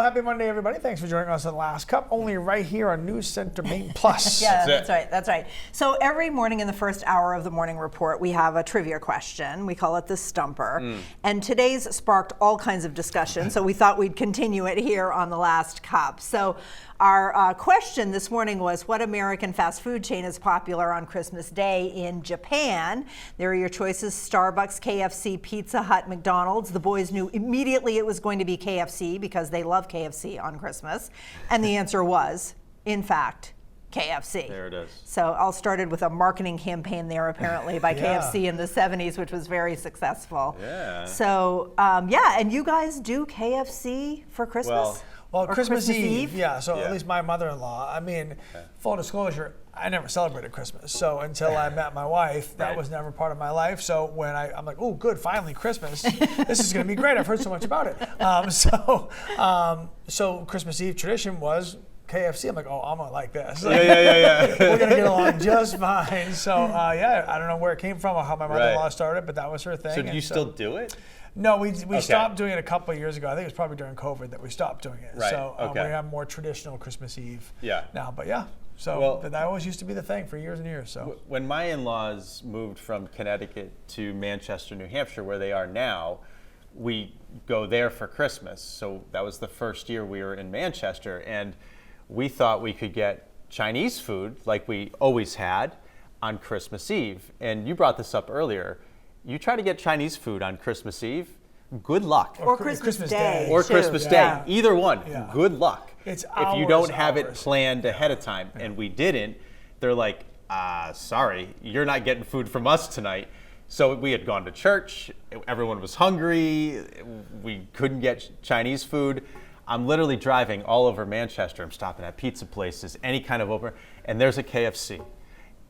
happy Monday, everybody. Thanks for joining us on The Last Cup, only right here on News Center Maine Plus. Yeah, that's right. So every morning in the first hour of the morning report, we have a trivia question. We call it the Stumper. And today's sparked all kinds of discussion, so we thought we'd continue it here on The Last Cup. So our question this morning was, what American fast food chain is popular on Christmas Day in Japan? There are your choices: Starbucks, KFC, Pizza Hut, McDonald's. The boys knew immediately it was going to be KFC because they love KFC on Christmas. And the answer was, in fact, KFC. There it is. So all started with a marketing campaign there, apparently, by KFC in the 70s, which was very successful. Yeah. So, and you guys do KFC for Christmas? Well, Or Christmas Eve, yeah. So Yeah. at least my mother-in-law, I mean, full disclosure, I never celebrated Christmas. So until I met my wife, that was never part of my life. So when I'm like, oh, good, finally Christmas. This is going to be great. I've heard so much about it. So Christmas Eve tradition was KFC. I'm like, oh, I'm going to like this. Yeah. We're going to get along just fine. So, I don't know where it came from or how my mother-in-law started, but that was her thing. So do you still do it? No, we stopped doing it a couple of years ago. I think it was probably during COVID that we stopped doing it. Right. So we have more traditional Christmas Eve now. But but that always used to be the thing for years and years. So when my in-laws moved from Connecticut to Manchester, New Hampshire, where they are now, we go there for Christmas. So that was the first year we were in Manchester, and we thought we could get Chinese food like we always had on Christmas Eve. And you brought this up earlier. You try to get Chinese food on Christmas Eve, good luck. Or Christmas Day. Or too. Christmas Day. Either one, good luck. It's if you don't have it planned ahead of time, and we didn't, they're like, sorry, you're not getting food from us tonight. So we had gone to church, everyone was hungry, we couldn't get Chinese food. I'm literally driving all over Manchester. I'm stopping at pizza places, any kind of open, and there's a KFC.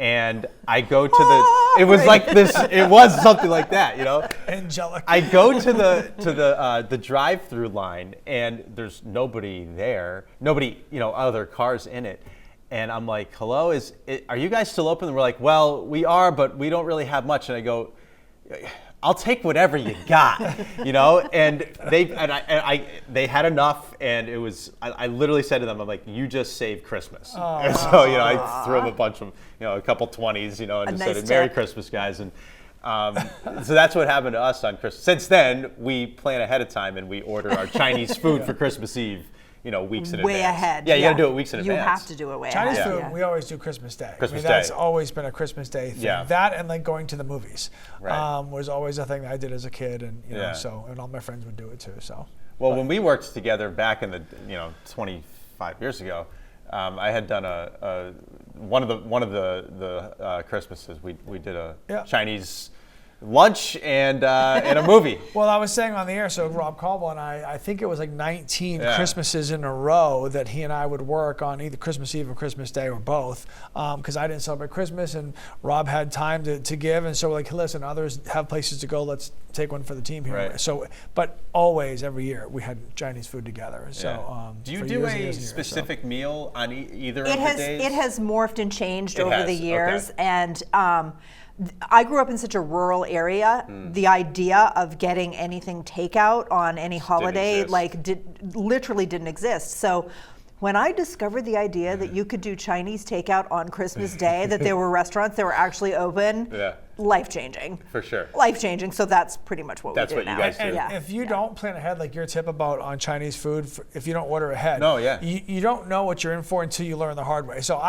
And I go to it was like this, it was something like that, you know? Angelic. I go to the drive-through line, and there's nobody there, other cars in it. And I'm like, hello, are you guys still open? And we're like, well, we are, but we don't really have much. And I go, I'll take whatever you got, And they had enough, and it was. I literally said to them, I'm like, you just saved Christmas. And so I threw them a couple 20s, and just said, Merry Christmas, guys. And so that's what happened to us on Christmas. Since then, we plan ahead of time and we order our Chinese food for Christmas Eve. Weeks in advance. Way ahead. Yeah, you got to do it weeks in advance. You have to do it way Chinese ahead. food, we always do Christmas Day. That's always been a Christmas Day thing. Yeah. That and like going to the movies Right. Was always a thing that I did as a kid, and and all my friends would do it too. So. Well, when we worked together back in the 25 years ago, I had done one of the Christmases we did a Chinese lunch and a movie. Well, I was saying on the air, so Rob Caldwell and I think it was like 19 Christmases in a row that he and I would work on either Christmas Eve or Christmas Day or both, because I didn't celebrate Christmas and Rob had time to give, and so we're like, listen, others have places to go, let's take one for the team here. Right. So, but always, every year, we had Chinese food together. So, do you do a specific meal on either of the days? It has morphed and changed over the years, and I grew up in such a rural area. The idea of getting anything takeout on any holiday literally didn't exist. So when I discovered the idea that you could do Chinese takeout on Christmas Day, that there were restaurants that were actually open, life-changing. For sure. Life-changing. So that's pretty much what we do now. That's what you guys do. And if you don't plan ahead, like your tip about on Chinese food, if you don't order ahead, you don't know what you're in for until you learn the hard way. So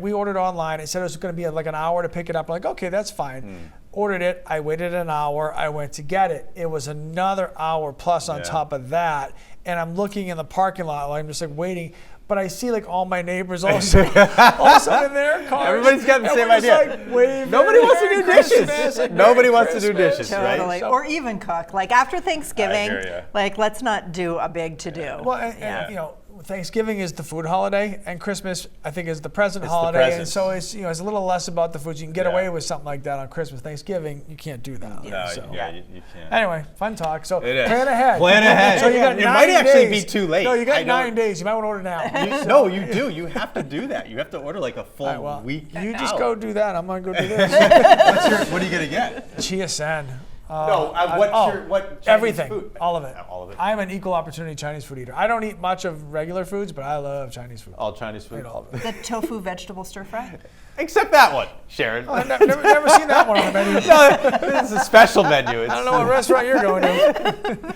we ordered online. It said it was going to be like an hour to pick it up. I'm like, okay, that's fine. Ordered it. I waited an hour. I went to get it. It was another hour plus on top of that. And I'm looking in the parking lot. I'm just like waiting. But I see like all my neighbors also in their cars. Everybody's got the same idea. Nobody wants to do dishes. Nobody wants to do dishes, totally. right? Or even cook. Like after Thanksgiving, let's not do a big to-do. Well, and Thanksgiving is the food holiday, and Christmas, I think, is the present holiday. And so it's it's a little less about the food. You can get away with something like that on Christmas. Thanksgiving, you can't do that. You can't. Anyway, fun talk. So plan ahead. Plan ahead. So you got it 9 might days. actually be too late. No, you got 9 days. You might want to order now. No, you do. You have to do that. You have to order like a full week. You just go do that. I'm going to go do this. What are you going to get? Chia sen. what Chinese everything, food? all of it. All of it. I'm an equal opportunity Chinese food eater. I don't eat much of regular foods, but I love Chinese food. All Chinese food? I eat all of it. The tofu vegetable stir fry? Except that one, Sharon. I've never seen that one on the menu. No, this is a special menu. I don't know what restaurant you're going to.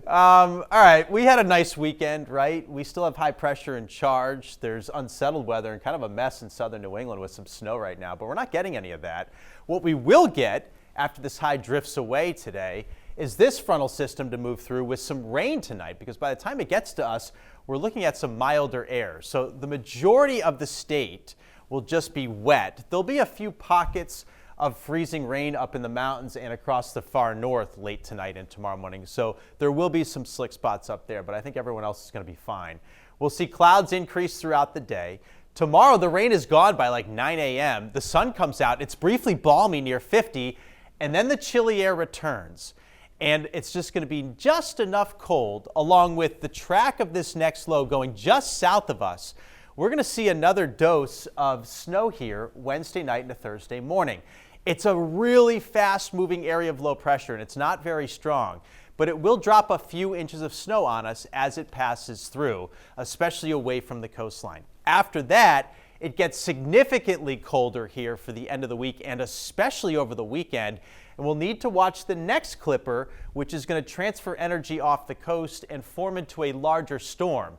All right, we had a nice weekend, right? We still have high pressure in charge. There's unsettled weather and kind of a mess in southern New England with some snow right now, but we're not getting any of that. What we will get after this high drifts away today is this frontal system to move through with some rain tonight, because by the time it gets to us, we're looking at some milder air. So the majority of the state will just be wet. There'll be a few pockets of freezing rain up in the mountains and across the far north late tonight and tomorrow morning. So there will be some slick spots up there, but I think everyone else is going to be fine. We'll see clouds increase throughout the day. Tomorrow, the rain is gone by like 9 a.m. The sun comes out. It's briefly balmy near 50, and then the chilly air returns. And it's just going to be just enough cold, along with the track of this next low going just south of us. We're going to see another dose of snow here Wednesday night into Thursday morning. It's a really fast-moving area of low pressure, and it's not very strong, but it will drop a few inches of snow on us as it passes through, especially away from the coastline. After that, it gets significantly colder here for the end of the week and especially over the weekend, and we'll need to watch the next clipper, which is going to transfer energy off the coast and form into a larger storm.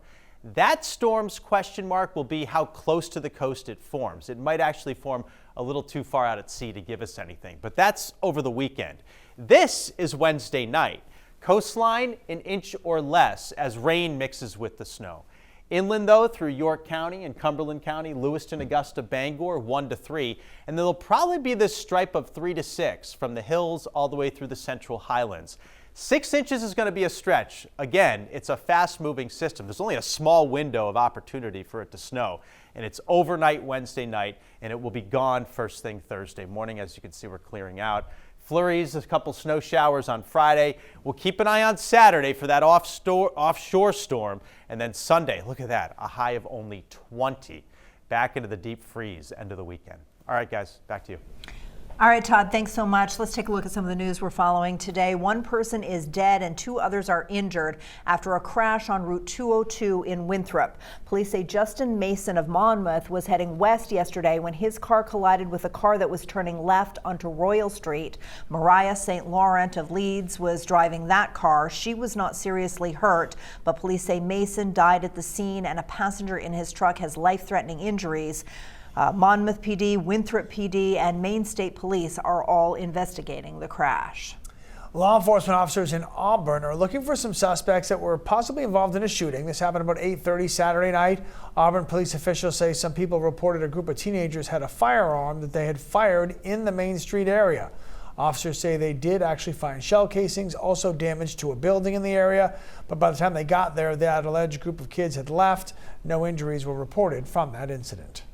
That storm's question mark will be how close to the coast it forms. It might actually form a little too far out at sea to give us anything, but that's over the weekend. This is Wednesday night. Coastline, an inch or less as rain mixes with the snow. Inland, though, through York County and Cumberland County, Lewiston, Augusta, Bangor, 1 to 3. And there'll probably be this stripe of 3 to 6 from the hills all the way through the central highlands. 6 inches is going to be a stretch. Again, it's a fast-moving system. There's only a small window of opportunity for it to snow. And it's overnight Wednesday night, and it will be gone first thing Thursday morning. As you can see, we're clearing out. Flurries, a couple snow showers on Friday. We'll keep an eye on Saturday for that offshore storm. And then Sunday, look at that, a high of only 20. Back into the deep freeze end of the weekend. All right, guys, back to you. All right, Todd, thanks so much. Let's take a look at some of the news we're following today. One person is dead and 2 others are injured after a crash on Route 202 in Winthrop. Police say Justin Mason of Monmouth was heading west yesterday when his car collided with a car that was turning left onto Royal Street. Mariah St. Laurent of Leeds was driving that car. She was not seriously hurt, but police say Mason died at the scene and a passenger in his truck has life-threatening injuries. Monmouth PD, Winthrop PD, and Maine State Police are all investigating the crash. Law enforcement officers in Auburn are looking for some suspects that were possibly involved in a shooting. This happened about 8:30 Saturday night. Auburn police officials say some people reported a group of teenagers had a firearm that they had fired in the Main Street area. Officers say they did actually find shell casings, also damage to a building in the area, but by the time they got there, that alleged group of kids had left. No injuries were reported from that incident.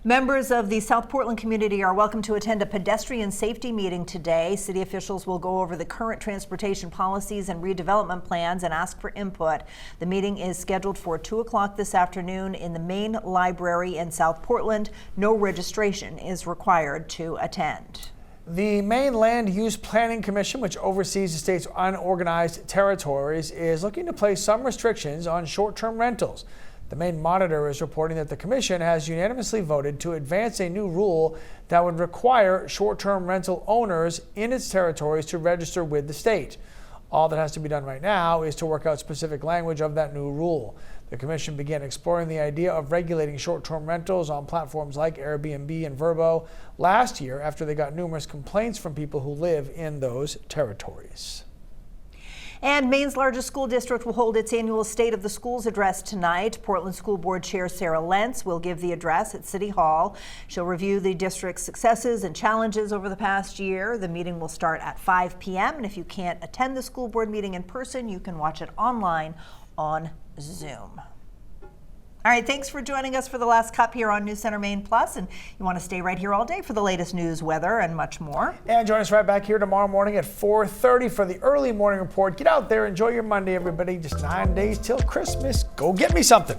Members of the South Portland community are welcome to attend a pedestrian safety meeting today. City officials will go over the current transportation policies and redevelopment plans and ask for input. The meeting is scheduled for 2 o'clock this afternoon in the main library in South Portland. No registration is required to attend. The Maine Land Use Planning Commission, which oversees the state's unorganized territories, is looking to place some restrictions on short-term rentals. The Maine Monitor is reporting that the commission has unanimously voted to advance a new rule that would require short-term rental owners in its territories to register with the state. All that has to be done right now is to work out specific language of that new rule. The commission began exploring the idea of regulating short-term rentals on platforms like Airbnb and Vrbo last year after they got numerous complaints from people who live in those territories. And Maine's largest school district will hold its annual State of the Schools address tonight. Portland School Board Chair Sarah Lentz will give the address at City Hall. She'll review the district's successes and challenges over the past year. The meeting will start at 5 p.m. and if you can't attend the school board meeting in person, you can watch it online on Zoom. All right, thanks for joining us for the Last Cup here on News Center Maine Plus, and you want to stay right here all day for the latest news, weather, and much more. And join us right back here tomorrow morning at 4:30 for the early morning report. Get out there, enjoy your Monday, everybody. Just 9 days till Christmas. Go get me something.